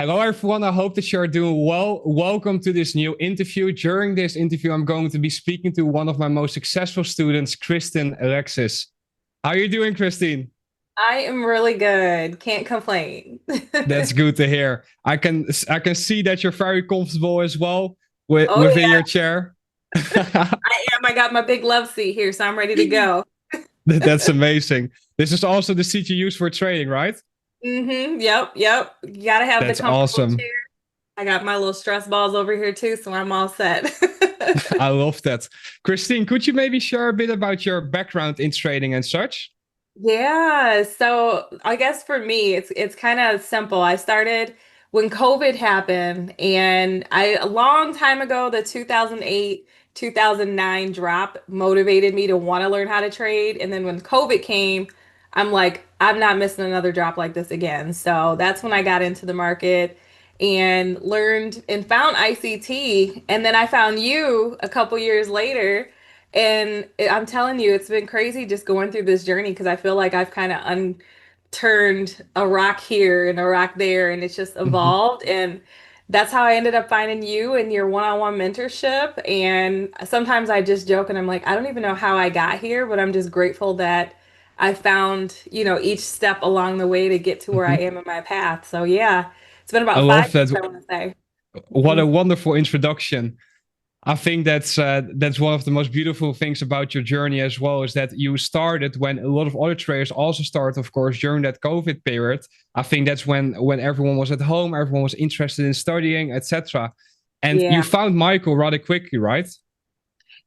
Hello, everyone. I hope that you're doing well. Welcome to this new interview. During this interview, I'm going to be speaking to one of my most successful students, Kristyn Alexis. How are you doing, Kristyn? I am really good. Can't complain. That's good to hear. I can see that you're very comfortable as well Oh within yeah, your chair. I am. I got my big love seat here, so I'm ready to go. That's amazing. This is also the seat you use for trading, right? Yep. You gotta have the That's comfortable chair. awesome. I got my little stress balls over here too, so I'm all set. I love that. Kristyn, could you maybe share a bit about your background in trading and such? Yeah, so I guess for me, it's kind of simple. I started when COVID happened, and a long time ago, the 2008, 2009 drop motivated me to want to learn how to trade. And then when COVID came, I'm like, I'm not missing another drop like this again. So that's when I got into the market and learned and found ICT. And then I found you a couple years later. And I'm telling you, it's been crazy just going through this journey because I feel like I've kind of unturned a rock here and a rock there, and it's just Mhm. evolved. And that's how I ended up finding you and your one-on-one mentorship. And sometimes I just joke and I'm like, I don't even know how I got here, but I'm just grateful that I found, each step along the way to get to where I Mhm. am in my path. So yeah, it's been I about five love that. years, I want to say. What a Mhm. wonderful introduction. I think that's one of the most beautiful things about your journey as well is that you started when a lot of other traders also started, of course, during that COVID period. I think that's when everyone was at home, everyone was interested in studying, etc. And you Yeah. found Michael rather quickly, right?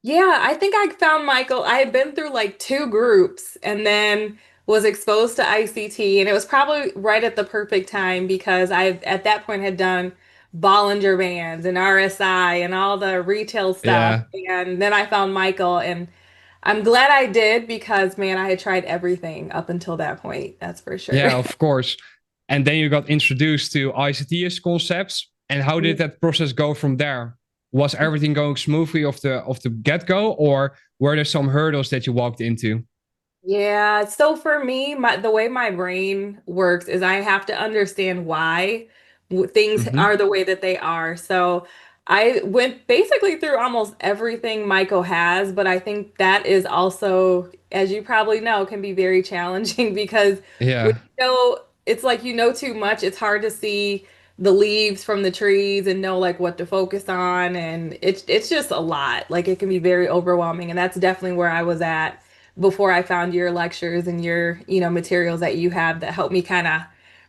Yeah, I think I found Michael. I had been through like two groups and then was exposed to ICT, and it was probably right at the perfect time because I at that point had done Bollinger Bands and RSI and all the retail stuff. Yeah, And then I found Michael, and I'm glad I did because man, I had tried everything up until that point. That's for sure. yeah, of course. And then you got introduced to ICTS Concepts. And how did that process go from there? Was everything going smoothly off the get go, or were there some hurdles that you walked into? Yeah, so for me, the way my brain works is I have to understand why things Mm-hmm. are the way that they are. So I went basically through almost everything Michael has, but I think that is also, as you probably know, can be very challenging because when Yeah. it's like you know too much, it's hard to see the leaves from the trees and know like what to focus on, and it's just a lot. Like it can be very overwhelming, and that's definitely where I was at before I found your lectures and your, materials that you have that help me kind of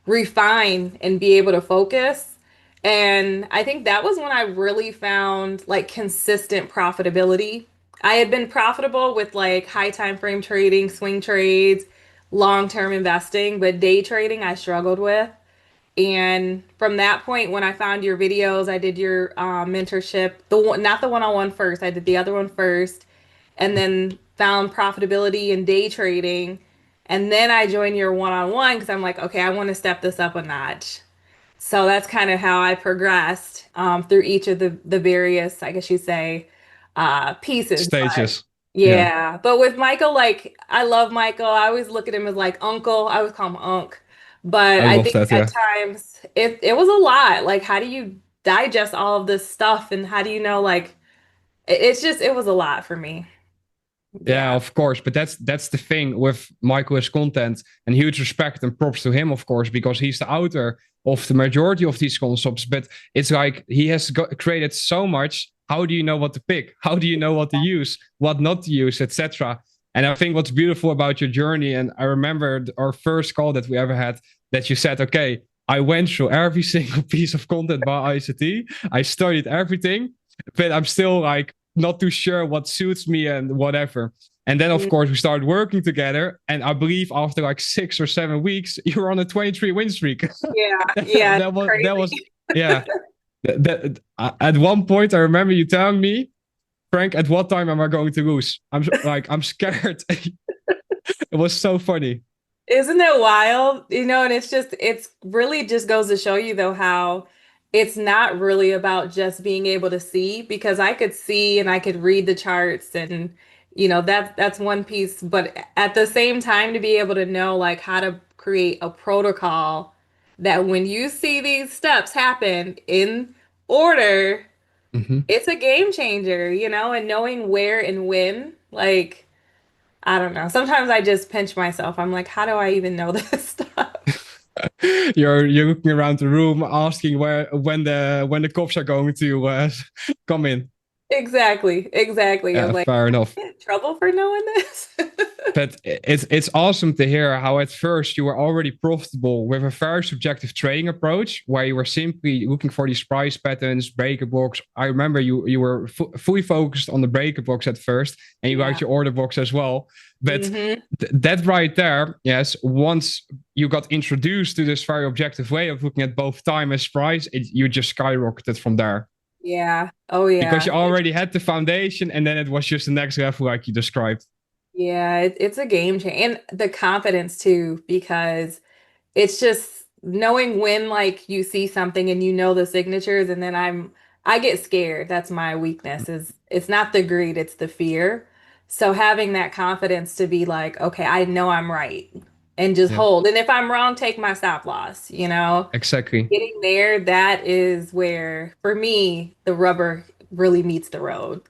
refine and be able to focus. And I think that was when I really found like consistent profitability. I had been profitable with like high time frame trading, swing trades, long-term investing, but day trading I struggled with. And from that point, when I found your videos, I did your mentorship, the one, not the one-on-one first. I did the other one first, and then found profitability in day trading. And then I joined your one-on-one because I'm like, okay, I want to step this up a notch. So that's kind of how I progressed through each of the various, I guess you say, pieces. But Stages. Yeah, yeah, but with Michael, like I love Michael. I always look at him as like uncle. I always call him Unc. But I I love think that. at Yeah. times it was a lot. Like, how do you digest all of this stuff, and how do you know like it's just it was a lot for me. Yeah, Yeah. of course. But that's the thing with Michael's content, and huge respect and props to him, of course, because he's the author of the majority of these concepts. But it's like he has created so much. How do you know what to pick? How do you know what to use, what not to use, etc. And I think what's beautiful about your journey, and I remember our first call that we ever had, that you said, "Okay, I went through every single piece of content by ICT. I studied everything, but I'm still like not too sure what suits me and whatever." And then, of Mm, course, we started working together. And I believe after like 6 or 7 weeks, you were on a 23 win streak. yeah, yeah, that was, that crazy. was, yeah. At one point, I remember you telling me, Frank, at what time am I going to lose? I'm scared. It was so funny. Isn't it wild? And it's really just goes to show you though how it's not really about just being able to see because I could see and I could read the charts and that's one piece, but at the same time to be able to know like how to create a protocol that when you see these steps happen in order, Mhm. it's a game changer, you know, and knowing where and when, like, I don't know. Sometimes I just pinch myself. I'm like, how do I even know this stuff? You're looking around the room, asking where when the cops are going to come in. Exactly, exactly. I'm Yeah, like, fair am enough. I in trouble for knowing this? But it's awesome to hear how at first you were already profitable with a very subjective trading approach, where you were simply looking for these price patterns, breaker box. I remember you were fully focused on the breaker box at first, and you Yeah. liked your order box as well. But Hmm. that right there, yes, once you got introduced to this very objective way of looking at both time as price, you just skyrocketed from there Yeah. Oh, because yeah. you already had the foundation, and then it was just the next level, like you described. Yeah, it's a game changer. And the confidence too, because it's just knowing when like you see something and you know the signatures and then I get scared. That's my weakness is it's not the greed, it's the fear. So having that confidence to be like, okay, I know I'm right and just Yeah, hold. And if I'm wrong, take my stop loss, you know? exactly. Getting there, that is where for me the rubber really meets the road.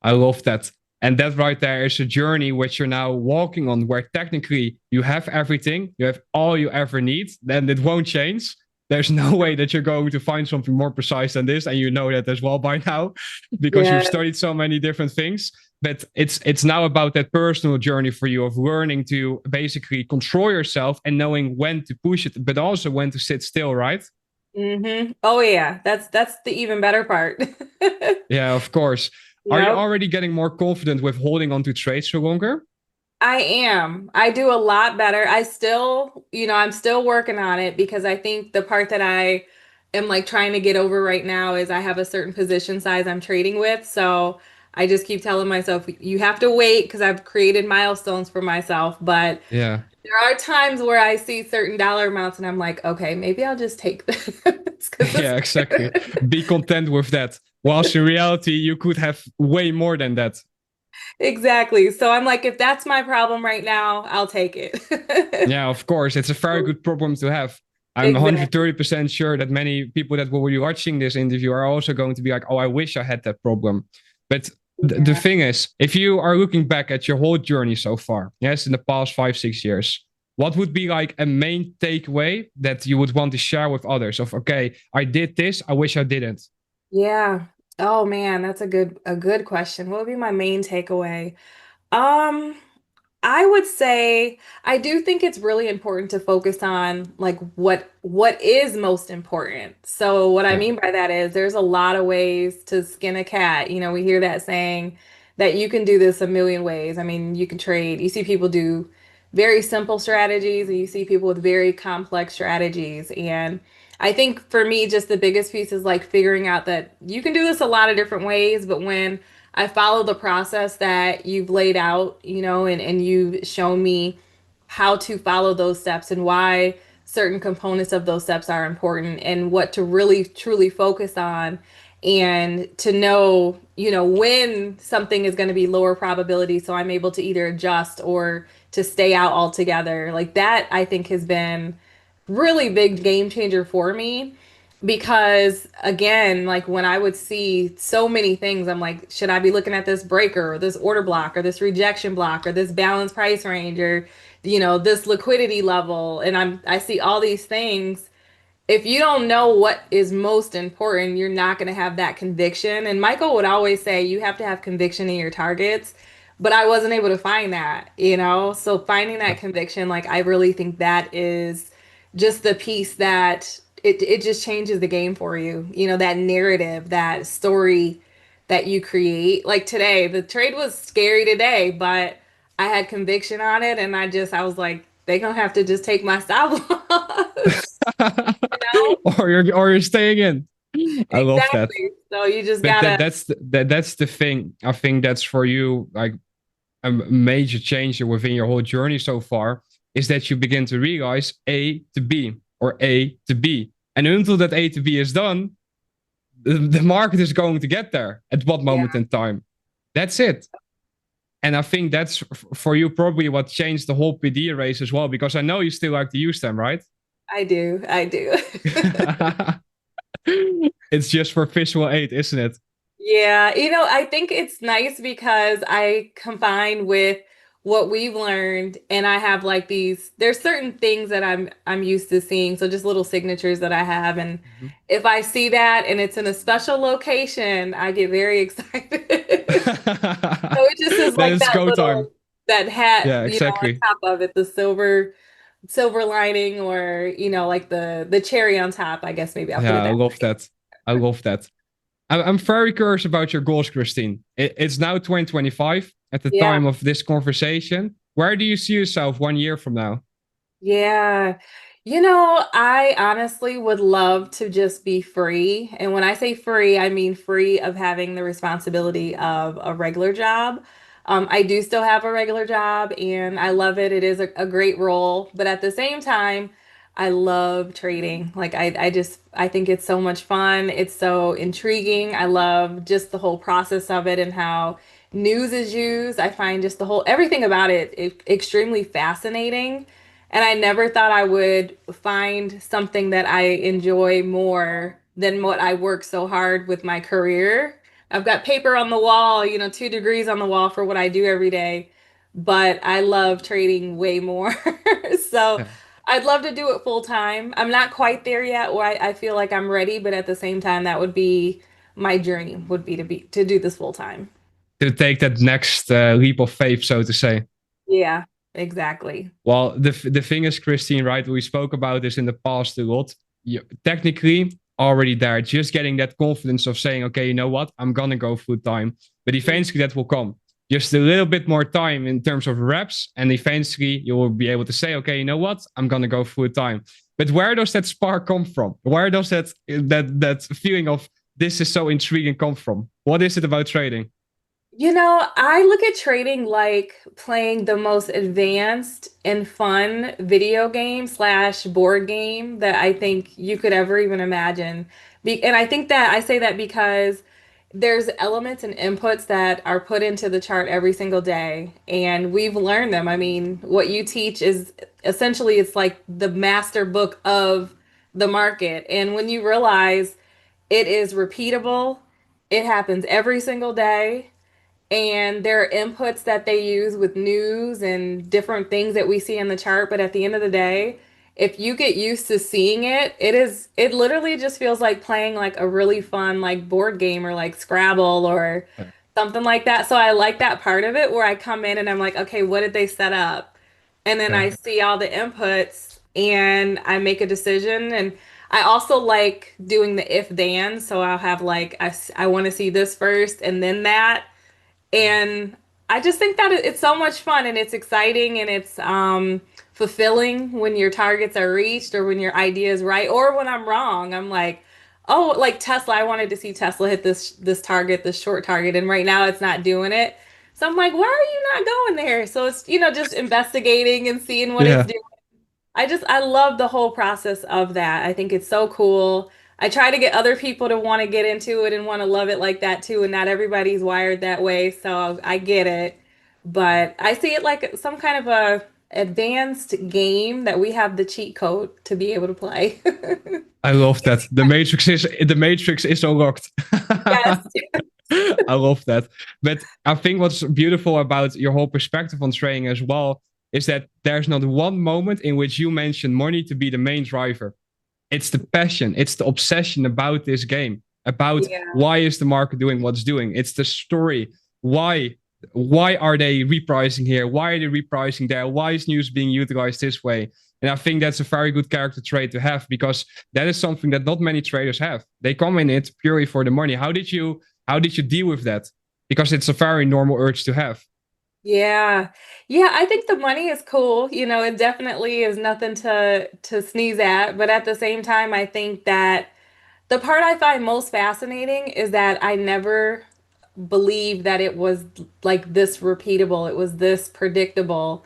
I love that. And that right there is a journey which you're now walking on, where technically you have everything, you have all you ever need, then it won't change. There's no way that you're going to find something more precise than this, and you know that as well by now, because you've Yeah. studied so many different things. But it's now about that personal journey for you of learning to basically control yourself and knowing when to push it, but also when to sit still, right? Oh yeah, that's the even better part. Yeah, of course. Are you Yep. already getting more confident with holding on to trades for longer? I am. I do a lot better. I still, I'm still working on it because I think the part that I am like trying to get over right now is I have a certain position size I'm trading with. So I just keep telling myself, you have to wait because I've created milestones for myself. But Yeah. there are times where I see certain dollar amounts and I'm like, okay, maybe I'll just take this because this. Yeah, exactly. Be content with that. Whilst in reality, you could have way more than that. Exactly. So I'm like, if that's my problem right now, I'll take it. Yeah, of course. It's a very good problem to have. I'm Exactly. 130% sure that many people that will be watching this interview are also going to be like, oh, I wish I had that problem. But the Yeah. thing is, if you are looking back at your whole journey so far, yes, in the past 5, 6 years, what would be like a main takeaway that you would want to share with others of, okay, I did this, I wish I didn't? Yeah. Oh man, that's a good question. What would be my main takeaway? Um, I would say I do think it's really important to focus on like what is most important. So what I Yeah. mean by that is there's a lot of ways to skin a cat. You know, we hear that saying that you can do this a million ways. I mean, you can trade. You see people do very simple strategies and you see people with very complex strategies. And I think for me, just the biggest piece is like figuring out that you can do this a lot of different ways, but when I follow the process that you've laid out, and you've shown me how to follow those steps and why certain components of those steps are important and what to really truly focus on and to know, when something is going to be lower probability so I'm able to either adjust or to stay out altogether. Like that I think has been really big game changer for me because again, like when I would see so many things, I'm like, should I be looking at this breaker or this order block or this rejection block or this balance price range or this liquidity level, and I see all these things. If you don't know what is most important, you're not going to have that conviction. And Michael would always say you have to have conviction in your targets, but I wasn't able to find that. So finding that conviction, like I really think that is just the piece that it just changes the game for you. That narrative, that story that you create. Like today, the trade was scary today, but I had conviction on it and I was like, they gonna have to just take my stop loss. know? Or you're staying in. I love that. Exactly. So you just But gotta, that's the thing. I think that's for you like a major change within your whole journey so far is that you begin to realize A to B or A to B. And until that A to B is done, the market is going to get there at what yeah, moment in time. That's it. And I think that's for you probably what changed the whole PD race as well, because I know you still like to use them, right? I do. I do. It's just for visual aid, isn't it? Yeah, I think it's nice because I combine with what we've learned and I have like there's certain things that I'm used to seeing, so just little signatures that I have and Mhm. if I see that and it's in a special location, I get very excited. So it just is Then like it's that go time. little that hat, Yeah, on exactly. top of it, the silver lining or like the cherry on top, I guess maybe I'll put it Yeah, I that love way. that. I love that. I'm very curious about your goals, Kristyn. It's now 2025 at the Yeah. time of this conversation. Where do you see yourself 1 year from now? Yeah. I honestly would love to just be free. And when I say free, I mean free of having the responsibility of a regular job. I do still have a regular job and I love it. It is a great role. But at the same time, I love trading. Like I think it's so much fun. It's so intriguing. I love just the whole process of it and how news is used. I find just the whole everything about it extremely fascinating. And I never thought I would find something that I enjoy more than what I work so hard with my career. I've got paper on the wall, 2 degrees on the wall for what I do every day, but I love trading way more. So Yeah. I'd love to do it full time. I'm not quite there yet where I feel like I'm ready, but at the same time, that would be my dream would be to do this full time. To take that next leap of faith, so to say. Yeah, exactly. Well, the thing is, Kristyn, right? We spoke about this in the past a lot. You technically already there, just getting that confidence of saying, okay, you know what, I'm gonna go full time. But eventually that will come. Just a little bit more time in terms of reps, and eventually you will be able to say, okay, you know what, I'm gonna go full time. But where does that spark come from? Where does that feeling of this is so intriguing come from? What is it about trading? I look at trading like playing the most advanced and fun video game slash board game that I think you could ever even imagine. And I think that I say that because there's elements and inputs that are put into the chart every single day, and we've learned them. I mean, what you teach is essentially it's like the master book of the market. And when you realize it is repeatable, it happens every single day and there are inputs that they use with news and different things that we see in the chart. But at the end of the day, if you get used to seeing it, it literally just feels like playing like a really fun like board game or like Scrabble or something like that. So I like that part of it where I come in and I'm like, okay, what did they set up? And then Yeah. I see all the inputs and I make a decision. And I also like doing the if then. So I'll have like, I want to see this first and then that. And I just think that it's so much fun and it's exciting and it's fulfilling when your targets are reached or when your idea is right or when I'm wrong. I'm like, oh, like Tesla, I wanted to see Tesla hit this target, this short target, and right now it's not doing it. So I'm like, why are you not going there? So it's, just investigating and seeing what it's Yeah. doing. I love the whole process of that. I think it's so cool. I try to get other people to want to get into it and want to love it like that too. And not everybody's wired that way, so I get it. But I see it like some kind of a advanced game that we have the cheat code to be able to play. I love that. The Matrix is unlocked. Yes. I love that. But I think what's beautiful about your whole perspective on trading as well is that there's not one moment in which you mention money to be the main driver. It's the passion, it's the obsession about this game, about Yeah. why is the market doing what's doing. It's the story. Why are they repricing here? Why are they repricing there? Why is news being utilized this way? And I think that's a very good character trait to have because that is something that not many traders have. They come in it purely for the money. How did you deal with that? Because it's a very normal urge to have. Yeah. Yeah, I think the money is cool. It definitely is nothing to sneeze at, but at the same time, I think that the part I find most fascinating is that I never believed that it was like this repeatable, it was this predictable.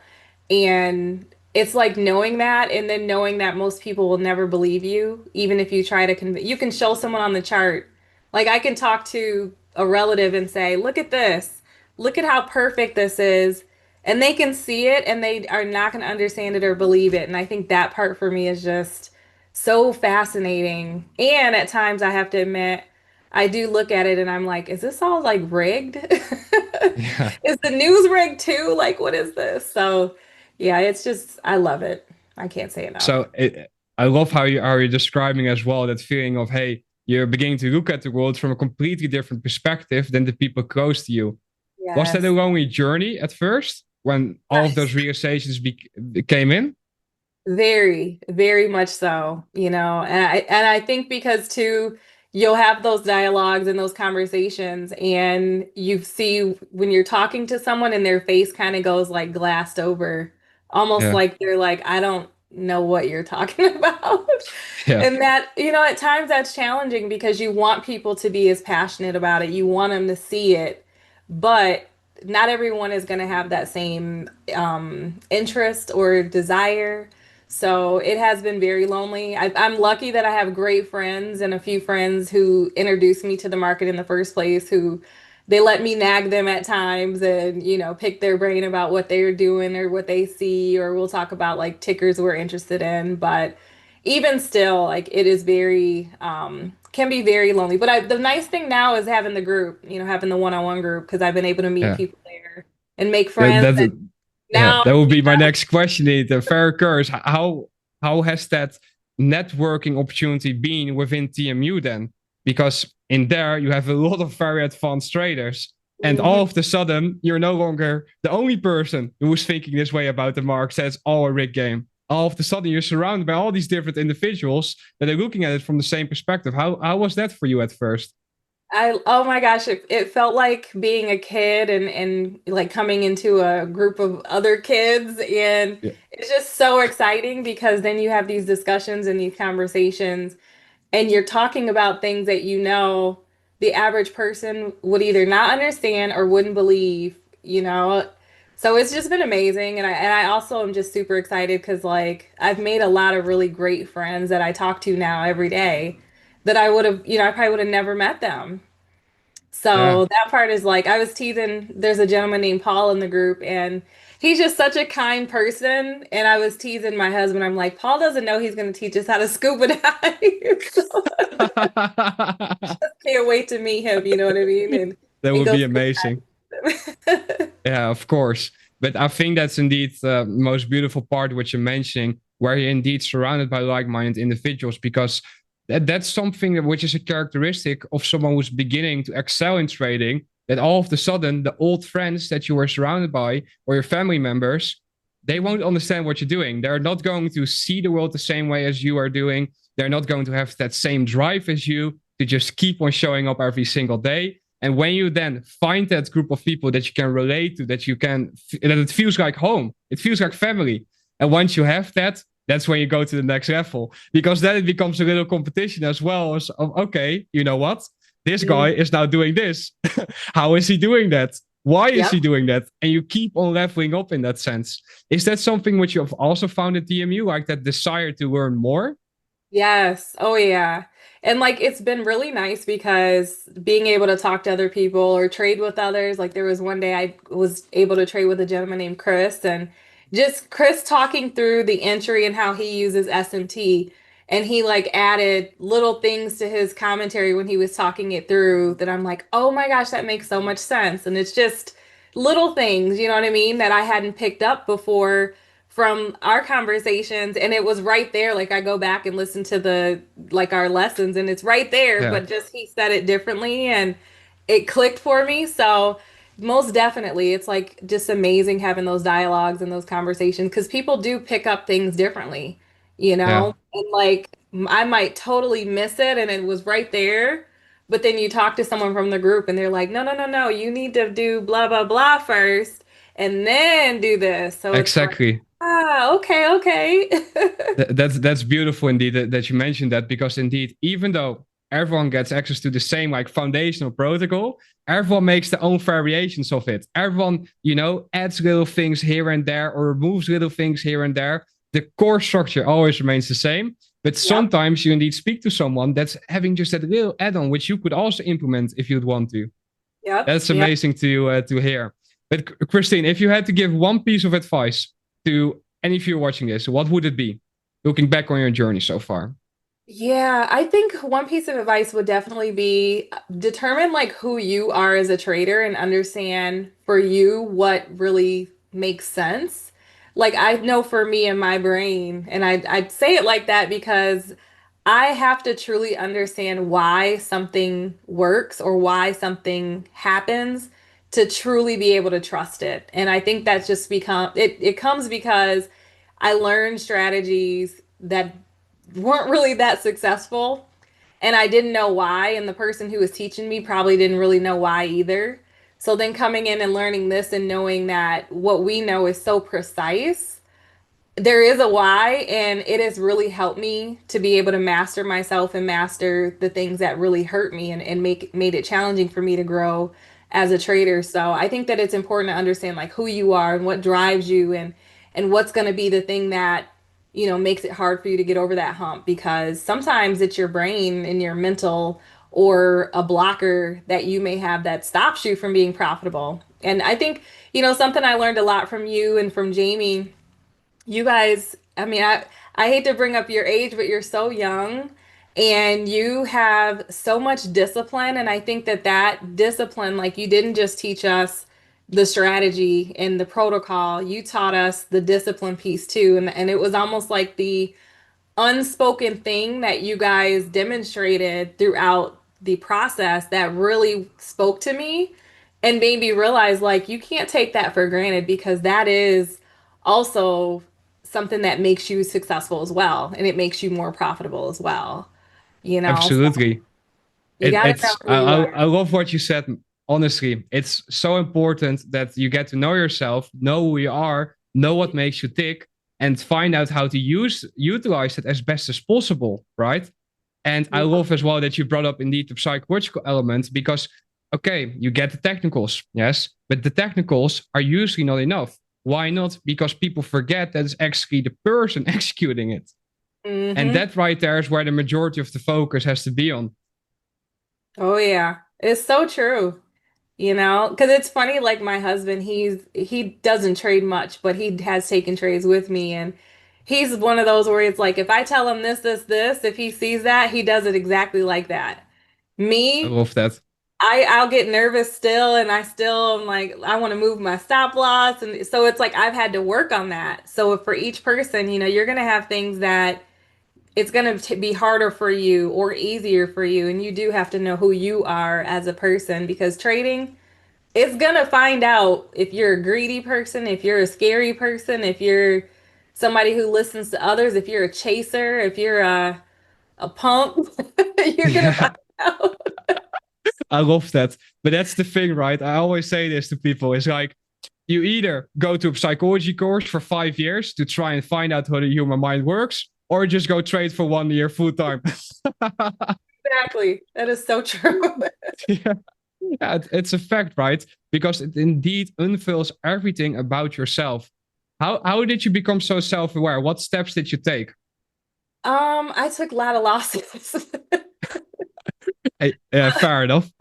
And it's like knowing that and then knowing that most people will never believe you, even if you try to convince. You can show someone on the chart. Like I can talk to a relative and say, "Look at this. Look at how perfect this is." And they can see it and they are not going to understand it or believe it. And I think that part for me is just so fascinating. And at times I have to admit, I do look at it and I'm like, is this all like rigged? Yeah. Is the news rigged too? Like, what is this? So, yeah, it's just, I love it. I can't say enough. So I love how you're describing as well that feeling of, hey, you're beginning to look at the world from a completely different perspective than the people close to you. Was that a Yes. lonely journey at first when all of those realizations came in? Very, very much so, and I think because too, you'll have those dialogues and those conversations, and you see when you're talking to someone and their face kind of goes like glassed over, almost Yeah. like they're like, I don't know what you're talking about. Yeah. And that, at times that's challenging because you want people to be as passionate about it. You want them to see it, but not everyone is going to have that same interest or desire. So it has been very lonely. I'm lucky that I have great friends and a few friends who introduced me to the market in the first place, who they let me nag them at times and, pick their brain about what they're doing or what they see, or we'll talk about like tickers we're interested in. But even still, like it is very, can be very lonely. But the nice thing now is having the group, having the one-on-one group, because I've been able to meet Yeah. people there and make That, friends. And that yeah, now, that would be my next question. The fair curse. How has that networking opportunity been within TMU then? Because in there you have a lot of very advanced traders, and all Mhm. of a sudden you're no longer the only person who was thinking this way about the market. That's all a rigged game. All of a sudden you're surrounded by all these different individuals that are looking at it from the same perspective. How was that for you at first? Oh my gosh, it felt like being a kid and like coming into a group of other kids. And Yeah, it's just so exciting because then you have these discussions and these conversations, and you're talking about things that the average person would either not understand or wouldn't believe. So it's just been amazing. And I also am just super excited because like I've made a lot of really great friends that I talk to now every day that I would have, I probably would have never met them. yeah. So that part is like, I was teasing, there's a gentleman named Paul in the group, and he's just such a kind person. And I was teasing my husband. I'm like, Paul doesn't know he's going to teach us how to scuba dive. So That can't wait to meet him. You know what I mean? And would go be scuba amazing. diving. Yeah, of course. But I think that's indeed the most beautiful part, which you're mentioning, where you're indeed surrounded by like-minded individuals, because that's something which is a characteristic of someone who's beginning to excel in trading. That all of a sudden, the old friends that you were surrounded by, or your family members, they won't understand what you're doing. They're not going to see the world the same way as you are doing. They're not going to have that same drive as you to just keep on showing up every single day. And when you then find that group of people that you can relate to, that it feels like home, it feels like family. And once you have that, that's when you go to the next level, because then it becomes a little competition as well. As okay, you know what? This guy Mm. is now doing this. How is he doing that? Why is Yep. he doing that? And you keep on leveling up in that sense. Is that something which you have also found at DMU, like that desire to learn more? Yes. Oh, yeah. And like it's been really nice because being able to talk to other people or trade with others. Like there was one day I was able to trade with a gentleman named Chris, and just Chris talking through the entry and how he uses SMT. And he like added little things to his commentary when he was talking it through that I'm like, oh my gosh, that makes so much sense. And it's just little things, you know what I mean, that I hadn't picked up before from our conversations, and it was right there. Like I go back and listen to the like our lessons, and it's right there, Yeah, but just he said it differently and it clicked for me. So most definitely it's like just amazing having those dialogues and those conversations because people do pick up things differently, yeah. and like I might totally miss it and it was right there, but then you talk to someone from the group and they're like, no, no, no, no, you need to do blah blah blah first and then do this. So it's like, Exactly. okay, okay. That's beautiful indeed that you mentioned that, because indeed, even though everyone gets access to the same like foundational protocol, everyone makes their own variations of it. Everyone, adds little things here and there or removes little things here and there. The core structure always remains the same, but Yep, sometimes you indeed speak to someone that's having just that little add-on which you could also implement if you'd want to. yep, That's yep. amazing to hear. But Kristyn, if you had to give one piece of advice to any of you watching this, what would it be? Looking back on your journey so far. Yeah, I think one piece of advice would definitely be determine like who you are as a trader and understand for you what really makes sense. Like I know for me in my brain, and I say it like that because I have to truly understand why something works or why something happens to truly be able to trust it. And I think that's just it comes because I learned strategies that weren't really that successful and I didn't know why, and the person who was teaching me probably didn't really know why either. So then coming in and learning this and knowing that what we know is so precise, there is a why, and it has really helped me to be able to master myself and master the things that really hurt me and made it challenging for me to grow as a trader. So I think that it's important to understand like who you are and what drives you and what's going to be the thing that makes it hard for you to get over that hump, because sometimes it's your brain and your mental or a blocker that you may have that stops you from being profitable. And I think something I learned a lot from you and from Jamie, you guys, I mean, I hate to bring up your age, but you're so young and you have so much discipline. And I think that that discipline, like you didn't just teach us the strategy and the protocol, you taught us the discipline piece too. And it was almost like the unspoken thing that you guys demonstrated throughout the process that really spoke to me and made me realize like you can't take that for granted, because that is also something that makes you successful as well, and it makes you more profitable as well, so Absolutely. you got to know It's who you are. I love what you said. Honestly, it's so important that you get to know yourself, know who you are, know what makes you tick, and find out how to utilize it as best as possible, right? And I Yeah. love as well that you brought up indeed the psychological element, because okay, you get the technicals, yes, but the technicals are usually not enough. Why not? Because people forget that it's actually the person executing it. And Hmm. that right there is where the majority of the focus has to be on. Oh yeah, it's so true. Because it's funny, like my husband, he doesn't trade much, but he has taken trades with me, and he's one of those where it's like if I tell him this, if he sees that, he does it exactly like that. I Me, love that. I'll get nervous still, and I still am like I want to move my stop loss, and so it's like I've had to work on that. So for each person, you're gonna have things that it's gonna be harder for you or easier for you, and you do have to know who you are as a person, because trading, it's gonna find out if you're a greedy person, if you're a scary person, if you're somebody who listens to others, if you're a chaser, if you're a punk, you're gonna find Yeah, out. I love that. But that's the thing, right? I always say this to people. It's like you either go to a psychology course for 5 years to try and find out how the human mind works, or just go trade for 1 year full time. Exactly. That is so true. Yeah. Yeah, it's a fact, right? Because it indeed unveils everything about yourself. How did you become so self-aware? What steps did you take? I took a lot of losses. Hey, fair enough.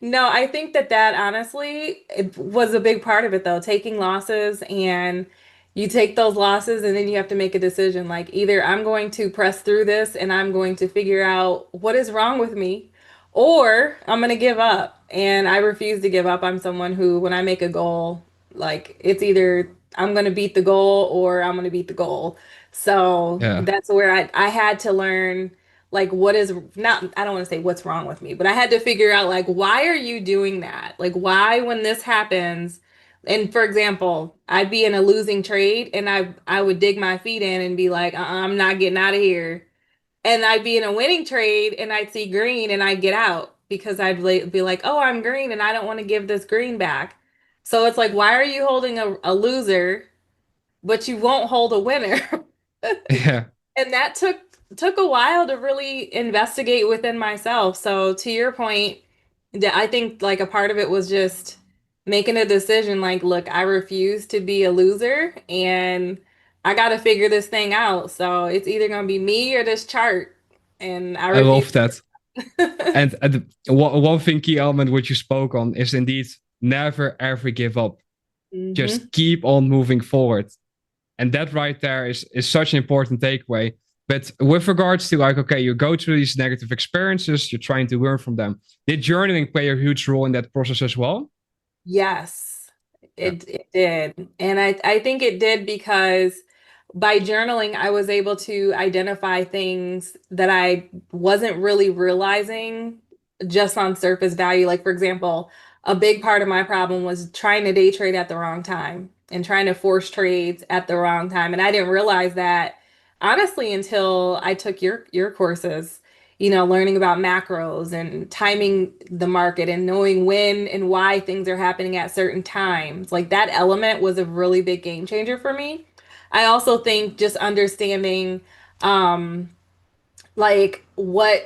No, I think that honestly, it was a big part of it though, taking losses, and you take those losses and then you have to make a decision like either I'm going to press through this and I'm going to figure out what is wrong with me, or I'm going to give up. And I refuse to give up. I'm someone who, when I make a goal, like it's either I'm going to beat the goal or I'm going to beat the goal. So Yeah, that's where I had to learn like what is not, I don't want to say what's wrong with me, but I had to figure out like why are you doing that? Like why when this happens, and for example, I'd be in a losing trade and I would dig my feet in and be like, I'm not getting out of here. And I'd be in a winning trade and I'd see green and I'd get out because be like, oh, I'm green and I don't want to give this green back. So it's like, why are you holding a loser, but you won't hold a winner? yeah, And that took a while to really investigate within myself. So to your point, I think like a part of it was just making a decision like, look, I refuse to be a loser and I got to figure this thing out. So it's either going to be me or this chart. And I I refuse. love that. And one thing, key element which you spoke on is indeed never ever give up. Hmm. Just keep on moving forward. And that right there is such an important takeaway. But with regards to like, okay, you go through these negative experiences, you're trying to learn from them. Did journaling play a huge role in that process as well? Yes, Yeah. it did. And I think it did because by journaling, I was able to identify things that I wasn't really realizing just on surface value. Like, for example, a big part of my problem was trying to day trade at the wrong time and trying to force trades at the wrong time. And I didn't realize that honestly until I took your courses, learning about macros and timing the market and knowing when and why things are happening at certain times. Like that element was a really big game changer for me. I also think just understanding um like what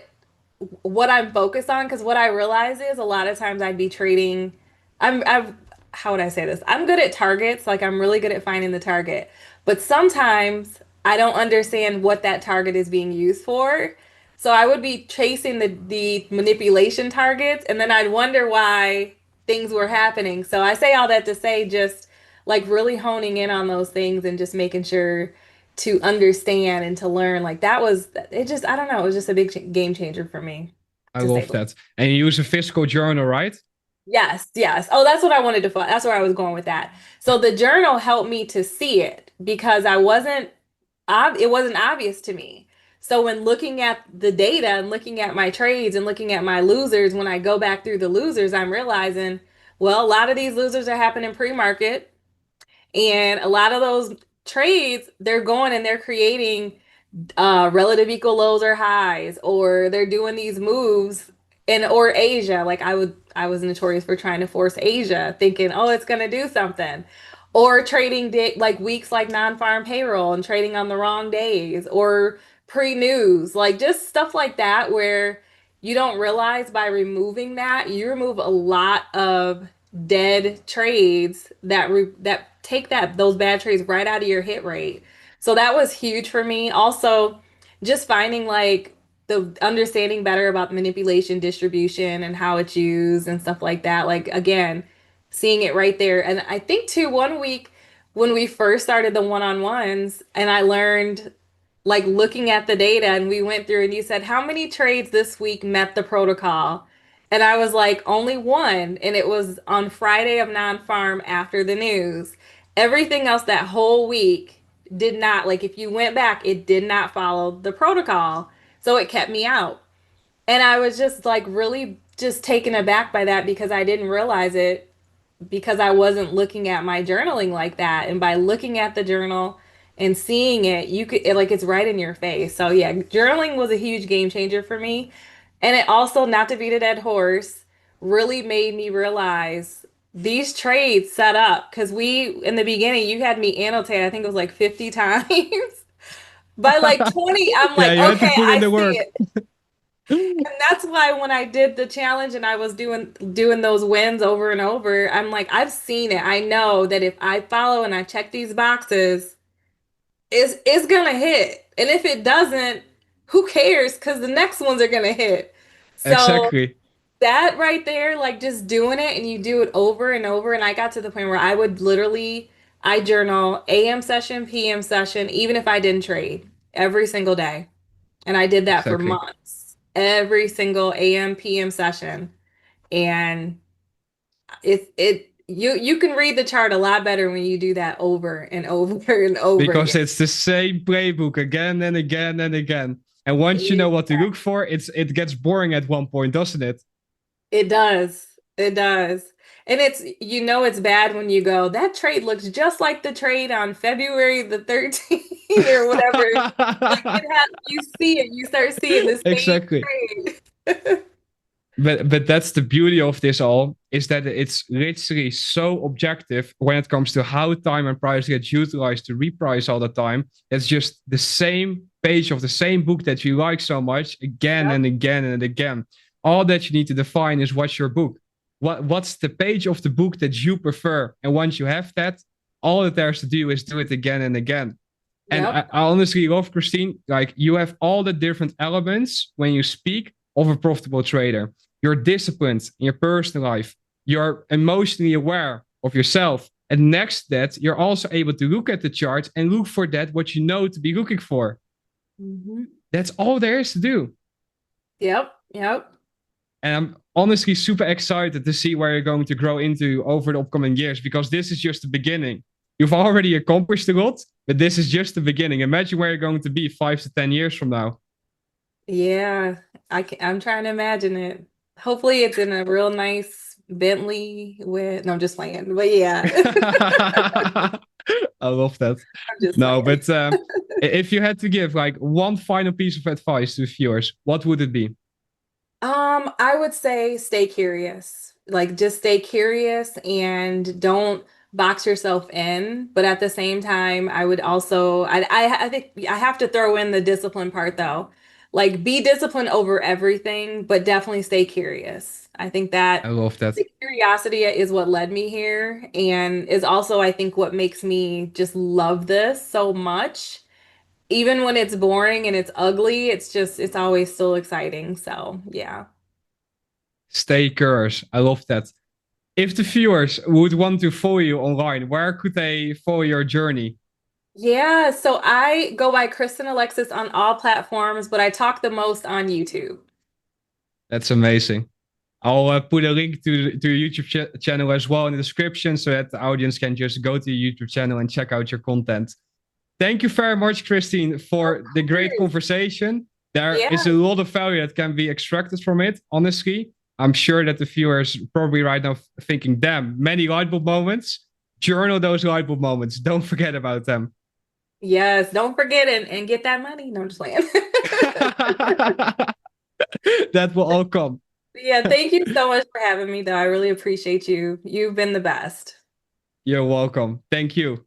I'm focused on, because what I realize is a lot of times I'd be trading. I've how would I say this? I'm good at targets, like I'm really good at finding the target, but sometimes I don't understand what that target is being used for. So I would be chasing the manipulation targets, and then I'd wonder why things were happening. So I say all that to say just like really honing in on those things and just making sure to understand and to learn. Like that was it. Just I don't know. It was just a big game changer for me, I to say love the least. that. And you use a physical journal, right? Yes, yes. Oh, that's what I wanted to. That's where I was going with that. So the journal helped me to see it because I wasn't. It wasn't obvious to me. So when looking at the data and looking at my trades and looking at my losers, when I go back through the losers, I'm realizing, well, a lot of these losers are happening pre-market. And a lot of those trades, they're going and they're creating relative equal lows or highs, or they're doing these moves in or Asia. Like I was notorious for trying to force Asia, thinking, oh, it's gonna do something. Or trading like weeks like non-farm payroll and trading on the wrong days, or pre-news, like just stuff like that where you don't realize by removing that, you remove a lot of dead trades that take those bad trades right out of your hit rate. So that was huge for me. Also, just finding like the understanding better about manipulation distribution and how it's used and stuff like that. Like again, seeing it right there. And I think too, one week when we first started the one-on-ones and I learned like looking at the data and we went through and you said, how many trades this week met the protocol? And I was like, only one. And it was on Friday of non-farm after the news. Everything else that whole week did not, like if you went back, it did not follow the protocol. So it kept me out. And I was just like really just taken aback by that because I didn't realize it because I wasn't looking at my journaling like that. And by looking at the journal and seeing it, like it's right in your face. So yeah, journaling was a huge game changer for me. And it also, not to beat a dead horse, really made me realize these trades set up because in the beginning, you had me annotate, I think it was like 50 times. By like 20, I'm Yeah, like, you had to okay, put in I the see work. it. And that's why when I did the challenge and I was doing those wins over and over, I'm like, I've seen it. I know that if I follow and I check these boxes, it's gonna hit. And if it doesn't, who cares? Because the next ones are gonna hit. So Exactly. that right there, like just doing it and you do it over and over. And I got to the point where I would literally, I journal AM session, PM session, even if I didn't trade every single day. And I did that for Exactly. months, every single AM, PM session. And you can read the chart a lot better when you do that over and over and over Because again. it's the same playbook again and again and again. And once you know what to look for, it gets boring at one point, doesn't it? It does. It does. And it's bad when you go, that trade looks just like the trade on February the 13th or whatever. Like you see it, you start seeing the same Exactly. trade. But that's the beauty of this all, is that it's literally so objective when it comes to how time and price gets utilized to reprice all the time. It's just the same page of the same book that you like so much again Yep. and again and again. All that you need to define is what's your book. What's the page of the book that you prefer? And once you have that, all that there's to do is do it again and again. And Yep. I honestly love Kristyn. Like you have all the different elements when you speak of a profitable trader. You're disciplined in your personal life. You're emotionally aware of yourself. And next to that, you're also able to look at the chart and look for that what you know to be looking for. Mhm. That's all there is to do. Yep. Yep. And I'm honestly super excited to see where you're going to grow into over the upcoming years, because this is just the beginning. You've already accomplished a lot, but this is just the beginning. Imagine where you're going to be 5 to 10 years from now. Yeah. I'm trying to imagine it. Hopefully it's in a real nice Bentley with, no, I'm just playing. But yeah. I love that. I'm just No, playing. but if you had to give like one final piece of advice to viewers, what would it be? I would say stay curious. Like just stay curious and don't box yourself in. But at the same time, I would also I think I have to throw in the discipline part though. Like be disciplined over everything, but definitely stay curious. I think I that love that. the curiosity is what led me here and is also I think what makes me just love this so much. Even when it's boring and it's ugly, it's always still exciting. So, yeah. Stay curious. I love that. If the viewers would want to follow you online, where could they follow your journey? Yeah, so I go by Kristen Alexis on all platforms, but I talk the most on YouTube. That's amazing. I'll put a link to your YouTube channel as well in the description so that the audience can just go to your YouTube channel and check out your content. Thank you very much, Kristyn, Of for the great course. conversation. There Yeah. is a lot of value that can be extracted from it, honestly. I'm sure that the viewers probably right now thinking, damn, many light bulb moments. Journal those light bulb moments. Don't forget about them. Yes, don't forget and get that money. No, I'm just playing. That will all come. Yeah, thank you so much for having me, though. I really appreciate you. You've been the best. You're welcome. Thank you.